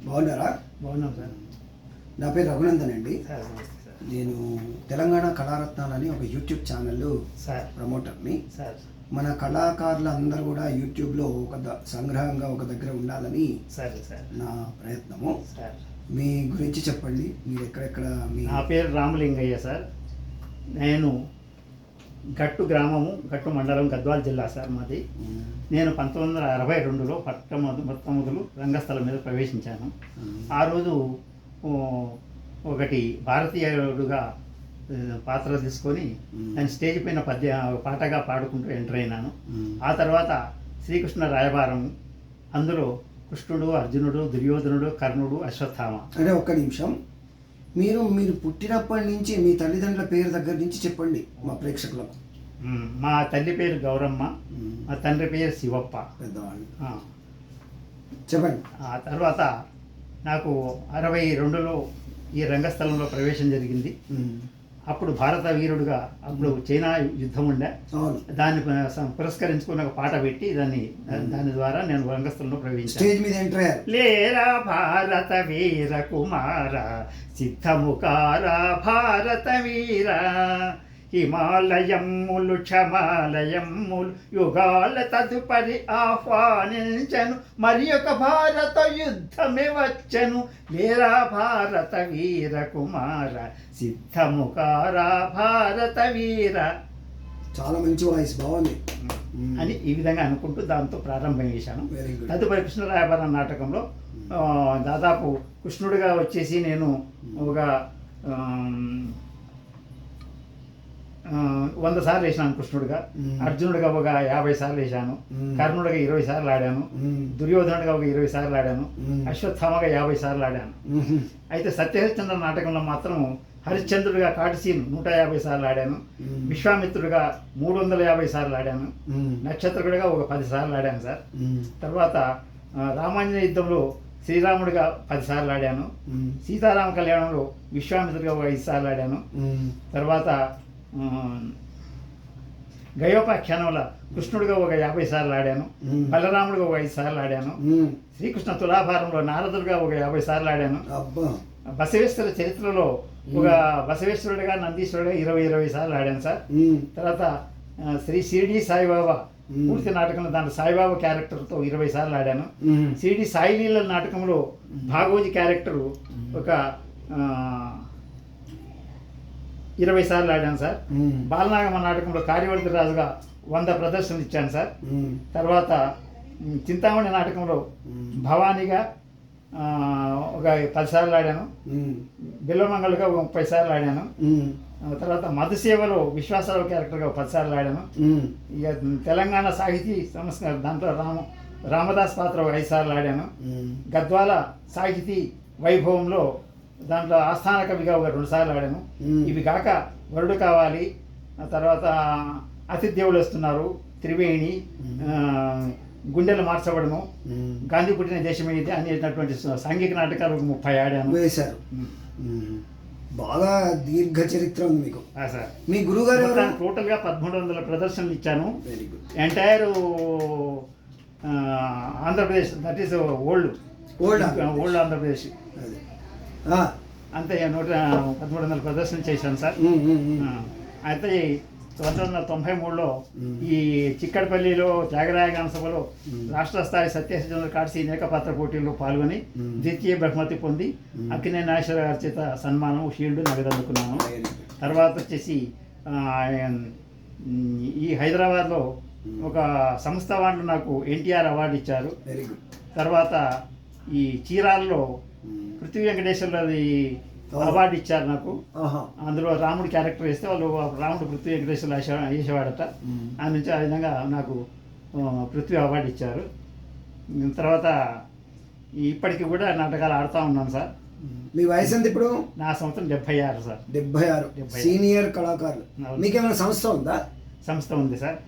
బాగున్నారా? బాగున్నాం సార్. నా పేరు రఘునందన్ అండి. సార్ నమస్తే సార్. నేను తెలంగాణ కళారత్నాలు అని ఒక యూట్యూబ్ ఛానల్ సార్ ప్రమోటర్ని. సార్ మన కళాకారులు అందరూ కూడా యూట్యూబ్లో సంగ్రహంగా ఒక దగ్గర ఉండాలని సరే సార్ నా ప్రయత్నము. సార్ మీ గురించి చెప్పండి. మీరు ఎక్కడెక్కడ నా పేరు రామలింగయ్య సార్. నేను గట్టు గ్రామము, గట్టు మండలం, గద్వాల జిల్లా సార్ మాది. నేను 1962లో మొట్టమొదలు రంగస్థలం మీద ప్రవేశించాను. ఆ రోజు ఒకటి భారతీయుడుగా పాత్ర తీసుకొని నేను స్టేజ్ పైన పాటగా పాడుకుంటూ ఎంటర్ అయినాను. ఆ తర్వాత శ్రీకృష్ణ రాయబారం, అందులో కృష్ణుడు, అర్జునుడు, దుర్యోధనుడు, కర్ణుడు, అశ్వత్థామ. అంటే ఒక్క నిమిషం, మీరు పుట్టినప్పటి నుంచి మీ తల్లిదండ్రుల పేరు దగ్గర నుంచి చెప్పండి మా ప్రేక్షకులకు. మా తల్లి పేరు గౌరమ్మ, మా తండ్రి పేరు శివప్ప. పెద్దవాళ్ళు చెప్పండి. ఆ తర్వాత నాకు 62లో ఈ రంగస్థలంలో ప్రవేశం జరిగింది. అప్పుడు భారత వీరుడుగా, అప్పుడు చైనా యుద్ధం ఉండే, దాన్ని పురస్కరించుకుని ఒక పాట పెట్టి దాని ద్వారా నేను రంగస్థలంలో ప్రవేశించాను. లేరా భారత వీర కుమార, సిద్ధముకార భారత వీర, హిమాలయములు క్షమాలయములు యుగాల తదుపరి ఆహ్వానించను, మరి ఒక భారత యుద్ధమే వచ్చను. లేరా భారత వీర కుమార, సిద్ధముకార భారత వీర. చాలా మంచి వాయిస్, బాగుంది అని ఈ విధంగా అనుకుంటూ దాంతో ప్రారంభం చేశాను. తదుపరి కృష్ణ రాయబారం నాటకంలో దాదాపు కృష్ణుడిగా వచ్చేసి నేను ఒక 100 సార్లు వేసాను కృష్ణుడిగా. అర్జునుడిగా ఒక 50 సార్లు వేసాను. కర్ణుడిగా 20 సార్లు ఆడాను. దుర్యోధనుడిగా ఒక 20 సార్లు ఆడాను. అశ్వత్థామగా 50 సార్లు ఆడాను. అయితే సత్యహరిశ్చంద్ర నాటకంలో మాత్రం హరిశ్చంద్రుడిగా కాటిసీన్ 150 సార్లు ఆడాను. విశ్వామిత్రుడిగా 350 సార్లు ఆడాను. నక్షత్రుడిగా ఒక 10 సార్లు ఆడాను సార్. తర్వాత రామాంజనేయ యుద్ధంలో శ్రీరాముడిగా 10 సార్లు ఆడాను. సీతారామ కళ్యాణంలో విశ్వామిత్రుడిగా ఒక 5 సార్లు ఆడాను. తర్వాత గయోపాఖ్యానంలో కృష్ణుడిగా ఒక 50 సార్లు ఆడాను. బలరాముడిగా ఒక 5 సార్లు ఆడాను. శ్రీకృష్ణ తులాభారంలో నారదుడిగా ఒక 50 సార్లు ఆడాను. బసవేశ్వర చరిత్రలో ఒక బసవేశ్వరుడిగా, నందీశ్వరుడిగా 20 సార్లు ఆడాను సార్. తర్వాత శ్రీ షిరిడి సాయిబాబా పూర్తి నాటకంలో దాంట్లో సాయిబాబా క్యారెక్టర్తో 20 సార్లు ఆడాను. షిరిడి సాయిలీల నాటకంలో భాగవతి క్యారెక్టరు ఒక 20 సార్లు ఆడాను సార్. బాలనాగమ్మ నాటకంలో కార్యవర్ధి రాజుగా 100 ప్రదర్శనలు ఇచ్చాను సార్. తర్వాత చింతామణి నాటకంలో భవానీగా ఒక 10 సార్లు ఆడాను. బిల్లమంగళగా ఒక 30 సార్లు ఆడాను. తర్వాత మధుసేవలో విశ్వాసరావు క్యారెక్టర్గా 10 సార్లు ఆడాను. ఇక తెలంగాణ సాహితీ సంస్కరణ దాంట్లో రామదాస్ పాత్ర ఒక 5 సార్లు ఆడాను. గద్వాల సాహితీ వైభవంలో దాంట్లో ఆస్థాన కవిగా ఒక 2 సార్లు ఆడాను. ఇవి కాక వరుడు కావాలి, తర్వాత అతిథ్యవులు వస్తున్నారు, త్రివేణి, గుండెలు మార్చబడము, గాంధీ పుట్టిన దేశమే ఇది అనేటటువంటి సాంఘిక నాటకాలు 30 ఆడాను. వేశారు. బాగా దీర్ఘ చరిత్ర ఉంది మీకు. సార్ మీ గురుగారు టోటల్గా 1300 ప్రదర్శనలు ఇచ్చాను. Entire Andhra Pradesh, that is old Andhra Pradesh అంతే 1300 ప్రదర్శనలు చేశాను సార్. అయితే 1993లో ఈ చిక్కడపల్లిలో త్యాగరాయ గాన సభలో రాష్ట్ర స్థాయి సత్యహరిశ్చంద్ర కాటిసీన్ ఏకపాత్ర పోటీల్లో పాల్గొని ద్వితీయ బహుమతి పొంది అక్కినేని నాగేశ్వర గారి చేత సన్మానం, షీల్డ్ నగదందుకున్నాను. తర్వాత వచ్చేసి ఈ హైదరాబాద్లో ఒక సంస్థ వాళ్ళు నాకు ఎన్టీఆర్ అవార్డు ఇచ్చారు. తర్వాత ఈ చీరాల్లో పృథ్వీ వెంకటేశ్వర్లది అవార్డు ఇచ్చారు నాకు. అందులో రాముడి క్యారెక్టర్ వేస్తే వాళ్ళు రాముడు పృథ్వీ వెంకటేశ్వర్లు వేసేవాడట. ఆ నుంచి ఆ విధంగా నాకు పృథ్వీ అవార్డు ఇచ్చారు. తర్వాత ఇప్పటికి కూడా నాటకాలు ఆడుతూ ఉన్నాను సార్. మీ వయసు ఎంత ఇప్పుడు? నా సంవత్సరం 76 సార్. 76 సీనియర్ కళాకారులు. మీకేమైనా సంస్థ ఉందా? సంస్థ ఉంది సార్,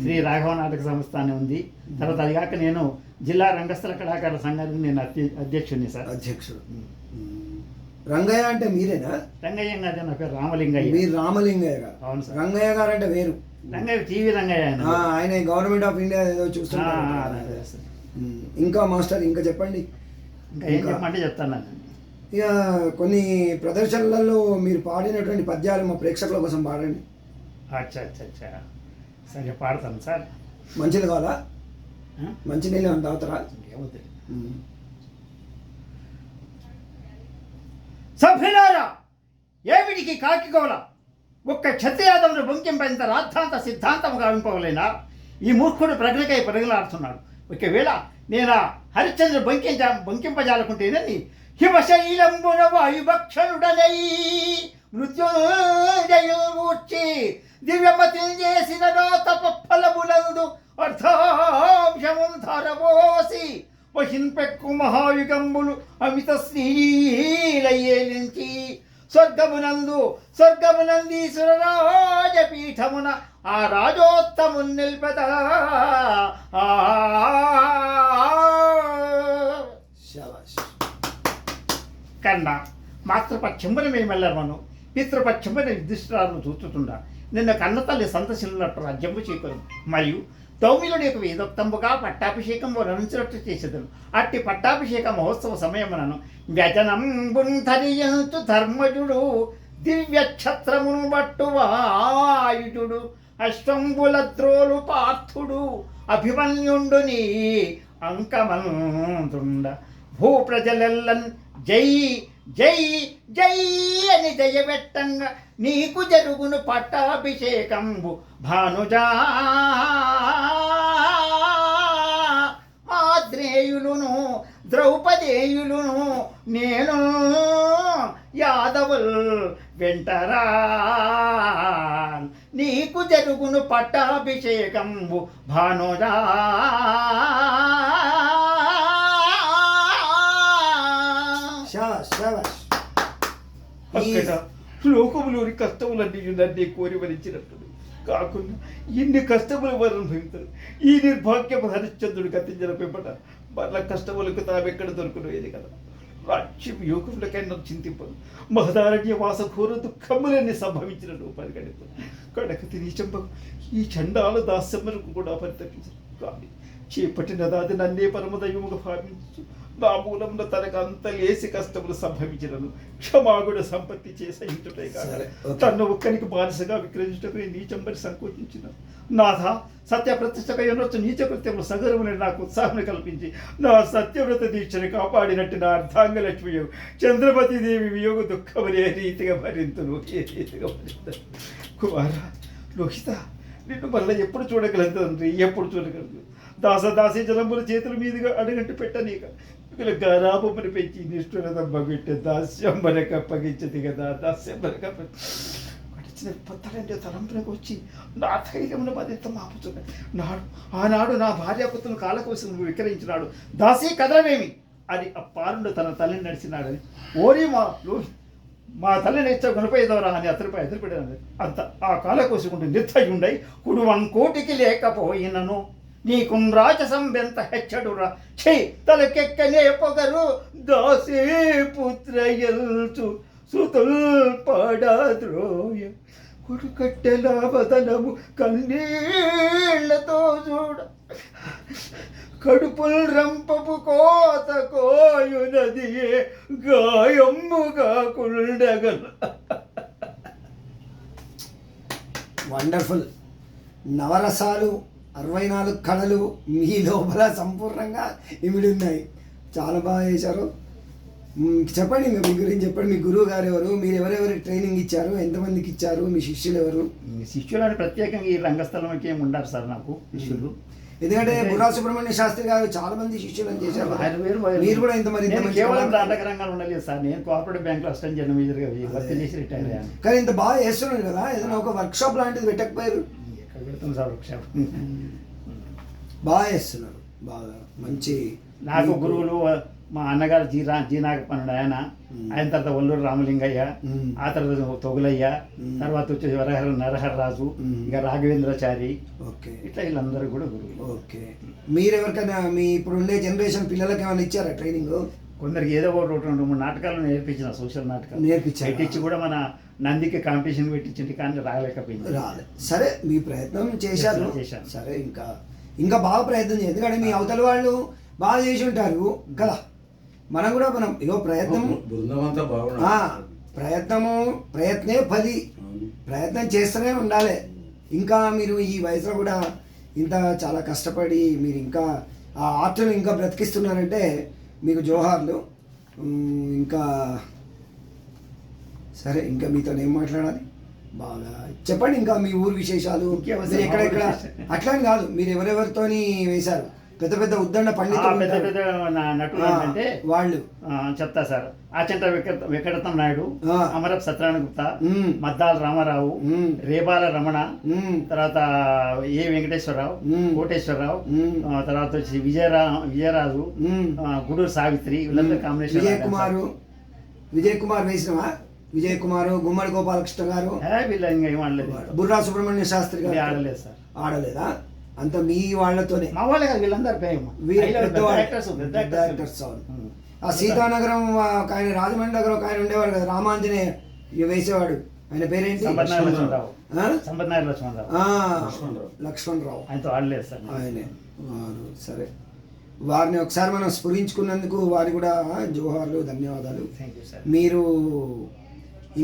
శ్రీ రాఘవ నాటక సంస్థ అని ఉంది. తర్వాత అది కాక నేను జిల్లా రంగస్థల కళాకారుల సంఘానికి నేను అధ్యక్షుడిని సార్. అధ్యక్షుడు. రంగయ్య అంటే మీరేనా? రంగయ్య గారు నా పేరు రామలింగయ్య. మీరు రామలింగయ్య గారు? అవును సార్. రంగయ్య గారు అంటే వేరు. రంగయ్య టీవీ రంగయ్య ఆయన గవర్నమెంట్ ఆఫ్ ఇండియా ఏదో చూస్తున్నారు. ఇంకా మాస్టర్ ఇంకా చెప్పండి. ఇంకా ఏం చెప్పమంటే చెప్తాను. ఇక కొన్ని ప్రదర్శనలలో మీరు పాడినటువంటి పద్యాలు మా ప్రేక్షకుల కోసం పాడండి. అచ్చా అచ్చా అచ్చా, సరే పాడతాను సార్. మంచిది కావాలా? మంచి నీళ్ళు అంత అవుతారా? ఏమవుతుంది సభ్యులారా, ఏమిటికి కాకిగోల? ఒక్క క్షత్రియాదమును బొంకింపంత రాద్ధాంత సిద్ధాంతము గావింపవలేనా? ఈ మూర్ఖుడు ప్రజలకై ప్రజలాడుతున్నాడు. ఒకవేళ నేను హరిశ్చంద్ర బొంకింపజాలకుంటేనని హిమశైలంబున వాయుభక్షణుడనై మృత్యుంజయూర్చి దివ్యమతిని చేసిన తపఫలములందు అర్థాంశము ధరబోసి వహింపెక్కు మహాయుగంబులు అమిత శ్రీలయ్యేలించి స్వర్గమునందీశ్వర రాజపీఠమున ఆ రాజోత్తమున్ నిల్పద కన్నా మాతృపక్షమున మేమెల్లరమను పితృపక్షమున యుధిష్ఠిరాలను చూచుతుండా నిన్న కన్నతల్లి సంతశిల్లినట్టు రాజ్యము చేకూరు మరియు దౌమిలుడి యొక్క వేదోక్తంబుగా పట్టాభిషేకము వర్ణించినట్టు చేసేదను. అట్టి పట్టాభిషేక మహోత్సవ సమయమునను వ్యజనంబున్ ధరియంతు ధర్మజుడు దివ్య క్షత్రమును బట్టు వాయుడు అశ్వంబుల త్రోలు పార్థుడు అభిమన్యుండుని అంకమంతుండ భూప్రజలెల్లన్ జై జై జై అని జయవెట్టంగా నీకు జరుగును పట్టాభిషేకంబు భానుజా. ఆద్రేయులును ద్రౌపదేయులును నేను యాదవుల్ వెంటరా నీకు జరుగును పట్టాభిషేకంబు భానుజా. లోకములోని కష్టములన్నీ నన్నే కోరి వరించినప్పుడు కాకుండా ఇన్ని కష్టములు వారు అనుభవించారు. ఈ నిర్భాగ్యము హరిశ్చంద్రుడు కత్తించిన పెంపట మరల కష్టములకు తామెక్కడ దొరుకునేది కదా. రాజ్యం యోగములకైనా చింతింపదు. మహదారణ్య వాసఘోర దుఃఖములన్నీ సంభవించినట్టు పరిగణింపు కడకతి నీచంబకు ఈ చండాల దాస్యములకు కూడా పరితపించరు. కానీ చేపట్టిన దాది నన్నే పరమదైవముగా భావించు. నా మూలంలో తనకు అంత లేసి కష్టములు సంభవించినను క్షమాగుడ సంపత్తి చేసహించుటే కాదు తను ఒక్కరికి బానిసగా విక్రయించుటకు నీచంబరి సంకోచించిన నాథ సత్యప్రతిష్టగా ఎన్నొచ్చు నీచ కృత్యములు సగరముని నాకు ఉత్సాహం కల్పించి నా సత్యవ్రత దీక్షను కాపాడినట్టు నా అర్ధాంగ లక్ష్మి చంద్రమతి దేవి వియోగ దుఃఖముని ఏ రీతిగా భరింతును ఏ రీతిగా భరించు. కుమార లోహిత నిన్ను మళ్ళీ ఎప్పుడు చూడగలదు తండ్రి, ఎప్పుడు చూడగలదు? దాసదాసి జలంబుల చేతుల మీదుగా అడుగంటి పెట్టనీక వీళ్ళ గారాబొమ్మని పెంచి నిష్ఠురదమ్మ పెట్టే దాస్యం మనకు అప్పగించదు కదా. దాస్యం మనకు గడిచిన పొత్తలంటే తలంపులకు వచ్చి నా ధైర్యమును మరింత మాపుతున్నాడు. ఆనాడు నా భార్యాపుత్రులను కాలకోసం విక్రయించినాడు. దాసి కదలమేమి అని ఆ పారుడు తన తల్లిని నడిచినాడని ఓరి మా తల్లిని ఇచ్చా గుణపేదవరా అని అతనిపై ఎదురుపెట్టాను. అంత ఆ కాలకోసుకుంటూ నిర్ధయుండై కుడువంకోటికి లేకపోయినను నీకు రాజసం ఎంత హెచ్చడురా ఛీ తలకెక్కనే పొగరు దాసే పుత్రయల్చు సుతుల్ పడద్రోయ కుడుకట్టెల వదనము కన్నీళ్లతో చూడ కడుపుల్ రంపపు కోత కోయునది గాయమ్ముగా కుండగల. వండర్ఫుల్. నవరసాలు 64 కళలు మీ లోపల సంపూర్ణంగా ఇమిడి ఉన్నాయి. చాలా బాగా చేశారు. చెప్పండి మీ గురించి చెప్పండి. మీ గురువు గారు ఎవరు? మీరు ఎవరెవరికి ట్రైనింగ్ ఇచ్చారు? ఎంతమందికి ఇచ్చారు? మీ శిష్యులు ఎవరు? శిష్యులు అని ప్రత్యేకంగా ఈ రంగస్థలంకి ఏమి ఉండారు సార్ నాకు శిష్యులు. ఎందుకంటే బుర్రా సుబ్రహ్మణ్య శాస్త్రి గారు చాలా మంది శిష్యులను చేశారు. మీరు కూడా ఇంతమంది కేవలం నాటక రంగంలో ఉండలేదు సార్. నేను కార్పొరేట్ బ్యాంక్ లో అసిస్టెంట్ జనరల్ మేనేజర్గా వర్క్ చేసి రిటైర్ అయ్యాను. కానీ ఇంత బాగా చేస్తున్నారు కదా, ఏదైనా ఒక వర్క్ షాప్ లాంటిది పెట్టకపోయారు? ఎక్కడ పెడతాం సార్ వర్క్ షాప్? బాగా చేస్తున్నారు. బాగా మంచి. నాకు గురువులు మా అన్నగారు జీనాగపనుడు ఆయన తర్వాత ఒల్లూరు రామలింగయ్య, ఆ తర్వాత తొగులయ్య, తర్వాత వచ్చేసి నరహరరాజు, ఇక రాఘవేంద్రాచారి, ఇట్లా వీళ్ళందరూ కూడా గురువులు. ఓకే. మీరు ఎవరికైనా మీ ఇప్పుడు ఉండే జనరేషన్ పిల్లలకి ఏమైనా ఇచ్చారా ట్రైనింగ్? కొందరికి ఏదో ఒకటి 2-3 నాటకాలు నేర్పించిన, సోషల్ నాటకాలు నేర్పించి కూడా మన నందికి కాంపిటీషన్ పెట్టించింది, కానీ రాలేకపోయింది. సరే మీ ప్రయత్నం చేశాను. సరే ఇంకా బాగా ప్రయత్నం చేయండి. ఎందుకంటే మీ అవతల వాళ్ళు బాగా చేసి ఉంటారు కదా. మనం కూడా ఇగో ప్రయత్నం బృందం అంతా బాగుంది. ప్రయత్నే ఫలి. ప్రయత్నం చేస్తూనే ఉండాలి. ఇంకా మీరు ఈ వయసులో కూడా ఇంత చాలా కష్టపడి మీరు ఇంకా ఆ ఆర్ట్ని ఇంకా బ్రతికిస్తున్నారంటే మీకు జోహార్లు. ఇంకా సరే, ఇంకా మీతో ఏం మాట్లాడాలి, బాగా చెప్పండి. ఇంకా మీ ఊరు విశేషాలు, మీరు ఎక్కడెక్కడ, అట్లా అని కాదు, మీరు ఎవరెవరితోని వేశారు, పెద్ద పెద్ద ఉద్దండ పండితులు పెద్ద పెద్ద నటులు అంటే వాళ్ళు చెప్తా సార్. ఆచంట వెంకటరత్నం నాయుడు, అమరపు సత్యనారాయణ గుప్తా, మద్దాల రామారావు, రేబాల రమణ, తర్వాత ఏ వెంకటేశ్వరరావు, కోటేశ్వరరావు, తర్వాత వచ్చి విజయరాజు, గుడూరు సావిత్రి, వీళ్ళందరూ కాంబినేషన్. విజయ్ కుమార్ వేసినవా? విజయ్ కుమార్, గుమ్మడి గోపాలకృష్ణ గారు, వీళ్ళు ఇంకా ఏం ఆడలేదు. బుర్రా సుబ్రహ్మణ్య శాస్త్రి గారు ఆడలేదు సార్. ఆడలేదా? అంత మీ వాళ్ళతోనే? మా వాళ్ళే కాదు, వీళ్ళందరూ డైరెక్టర్స్. ఆ సీతానగరం ఆయన, రాజమండ్రి నగరం ఆయన ఉండేవాడు కదా, రామాంజనేయ వేసేవాడు, ఆయన పేరేంటి? లక్ష్మణరావు. ఆయనతో ఆడలేదు సార్. ఆయనే. సరే, వారిని ఒకసారి మనం స్ఫురించుకున్నందుకు వారి కూడా జోహార్లు, ధన్యవాదాలు. మీరు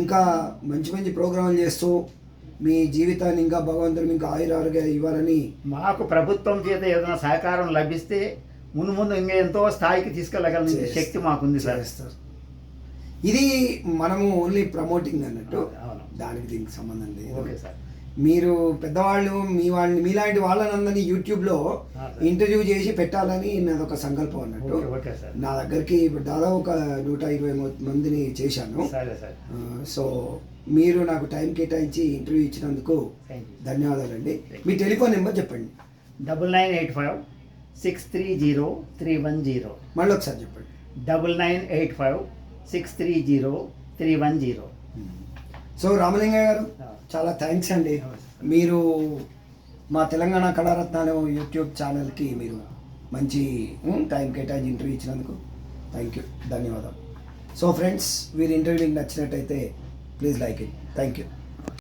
ఇంకా మంచి మంచి ప్రోగ్రాంలు చేస్తూ మీ జీవితాన్ని ఇంకా భగవంతుడు ఇంకా ఆయురారోగ్య ఇవ్వాలని, మాకు ప్రభుత్వం చేత ఏదైనా సహకారం లభిస్తే ముందు ఇంకా ఎంతో స్థాయికి తీసుకెళ్ళగలిగిన శక్తి మాకుంది సార్. ఇది మనము ఓన్లీ ప్రమోటింగ్ అన్నట్టు, దానికి దీనికి సంబంధం లేదు. Okay sir. మీరు పెద్దవాళ్ళు మీలాంటి వాళ్ళనందరినీ యూట్యూబ్లో ఇంటర్వ్యూ చేసి పెట్టాలని నాదొక సంకల్పం అన్నట్టు. నా దగ్గరికి ఇప్పుడు దాదాపు ఒక 120 మందిని చేశాను. సో మీరు నాకు టైం కేటాయించి ఇంటర్వ్యూ ఇచ్చినందుకు ధన్యవాదాలండి. మీ టెలిఫోన్ నెంబర్ చెప్పండి. 9985-630-310. మళ్ళీ ఒకసారి చెప్పండి. 9985-630-310. సో రామలింగయ్య గారు, చాలా థ్యాంక్స్ అండి. మీరు మా తెలంగాణ కళారత్నాలు యూట్యూబ్ ఛానల్కి మీరు మంచి టైం కేటాయించి ఇంటర్వ్యూ ఇచ్చినందుకు థ్యాంక్ యూ, ధన్యవాదాలు. సో ఫ్రెండ్స్, వీరి ఇంటర్వ్యూ మీకు నచ్చినట్టయితే please like it. Thank you.